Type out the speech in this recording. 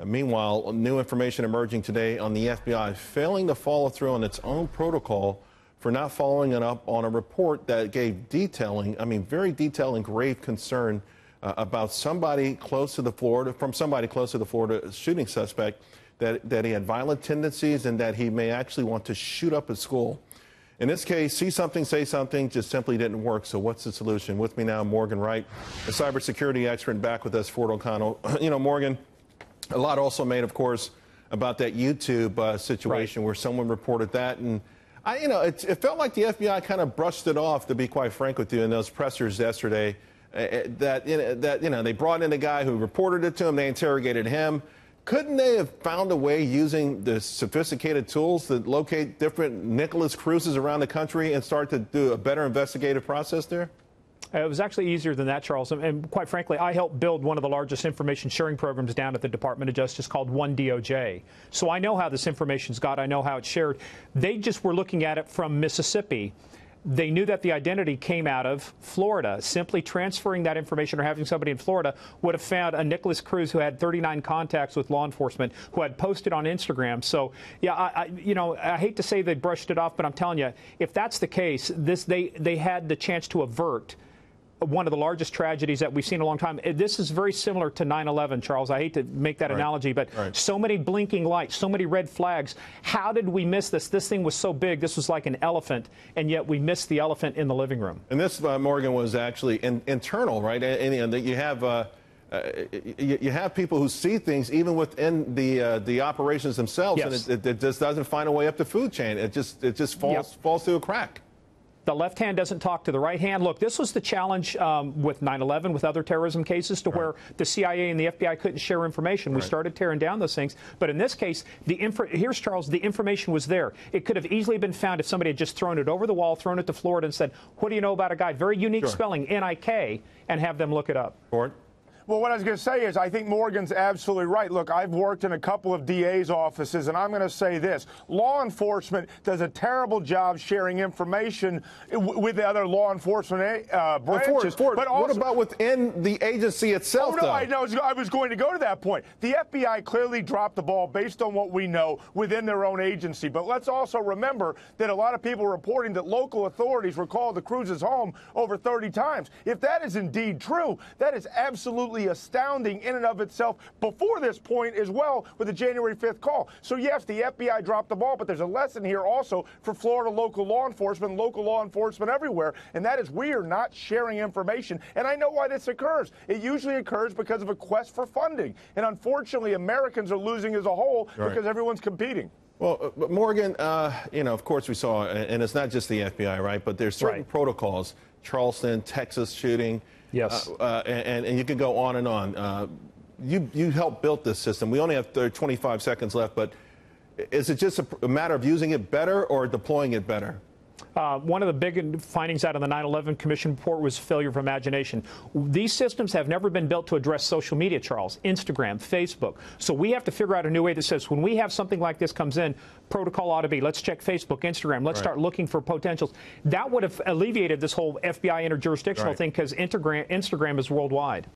Meanwhile, new information emerging today on the FBI failing to follow through on its own protocol for not following it up on a report that gave detailing, very detailed and grave concern about somebody close to the Florida shooting suspect, that he had violent tendencies and that he may actually want to shoot up a school. In this case, see something, say something just simply didn't work. So what's the solution? With me now, Morgan Wright, a cybersecurity expert, back with us, Fort O'Connell. Morgan, a lot also made, of course, about that YouTube situation where someone reported that. And, it felt like the FBI kind of brushed it off, to be quite frank with you, in those pressers yesterday. They brought in a guy who reported it to him. They interrogated him. Couldn't they have found a way using the sophisticated tools to locate different Nicholas Cruzes around the country and start to do a better investigative process there? It was actually easier than that, Charles. And quite frankly, I helped build one of the largest information sharing programs down at the Department of Justice called One DOJ. So I know how this information's got. I know how it's shared. They just were looking at it from Mississippi. They knew that the identity came out of Florida. Simply transferring that information or having somebody in Florida would have found a Nicholas Cruz who had 39 contacts with law enforcement, who had posted on Instagram. So, yeah, I hate to say they brushed it off, but I'm telling you, if that's the case, they had the chance to avert one of the largest tragedies that we've seen in a long time. This is very similar to 9/11, Charles. I hate to make that analogy, but so many blinking lights, so many red flags. How did we miss this? This thing was so big. This was like an elephant, and yet we missed the elephant in the living room. And this, Morgan, was actually internal, right? And you have people who see things even within the operations themselves, yes. And it just doesn't find a way up the food chain. It just falls through a crack. The left hand doesn't talk to the right hand. Look, this was the challenge with 9/11, with other terrorism cases, to where the CIA and the FBI couldn't share information. We started tearing down those things. But in this case, here's Charles, the information was there. It could have easily been found if somebody had just thrown it over the wall, thrown it to Florida and said, what do you know about a guy? Very unique spelling, N-I-K, and have them look it up. Well, what I was going to say is I think Morgan's absolutely right. Look, I've worked in a couple of DA's offices, and I'm going to say this. Law enforcement does a terrible job sharing information with the other law enforcement branches. But also, what about within the agency itself, though? I was going to go to that point. The FBI clearly dropped the ball based on what we know within their own agency. But let's also remember that a lot of people are reporting that local authorities were called to Cruz's home over 30 times. If that is indeed true, that is absolutely astounding in and of itself before this point as well with the January 5th call. So yes, the FBI dropped the ball, but there's a lesson here also for Florida local law enforcement everywhere, and that is we are not sharing information. And I know why this occurs. It usually occurs because of a quest for funding. And unfortunately, Americans are losing as a whole because everyone's competing. Well, Morgan, of course we saw, and it's not just the FBI, right? But there's certain protocols, Charleston, Texas shooting. Yes. And you could go on and on. You helped build this system. We only have 25 seconds left, but is it just a matter of using it better or deploying it better? One of the big findings out of the 9/11 Commission report was failure of imagination. These systems have never been built to address social media, Charles, Instagram, Facebook. So we have to figure out a new way that says when we have something like this comes in, protocol ought to be, let's check Facebook, Instagram, let's start looking for potentials. That would have alleviated this whole FBI interjurisdictional thing because Instagram is worldwide.